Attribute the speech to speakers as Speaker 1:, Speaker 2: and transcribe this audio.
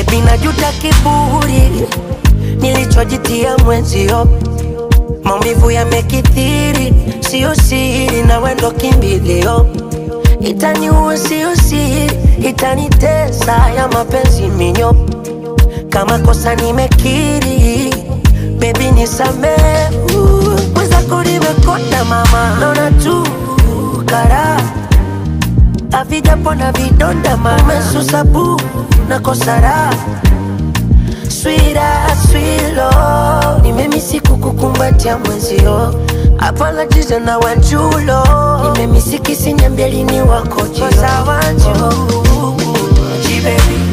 Speaker 1: Baby najuta kiburi nilichojitia mwenzio. Maumivu yamekithiri, sio siri na wendo kimbilio. Itaniua sio siri, itanitesa ya mapenzi minyo. Kama kosa nimekiri, baby nisamehe. Mwenzako nimekonda mama, naona tu kara havijapona vidonda mama. Umesusa bu na kosara, sweetheart, sweet love. Nimemisi kukukumbatia mwenzio, apologies na wanjulo. Nimemisi kisi niambie lini wako jio, 'cause I want you, baby.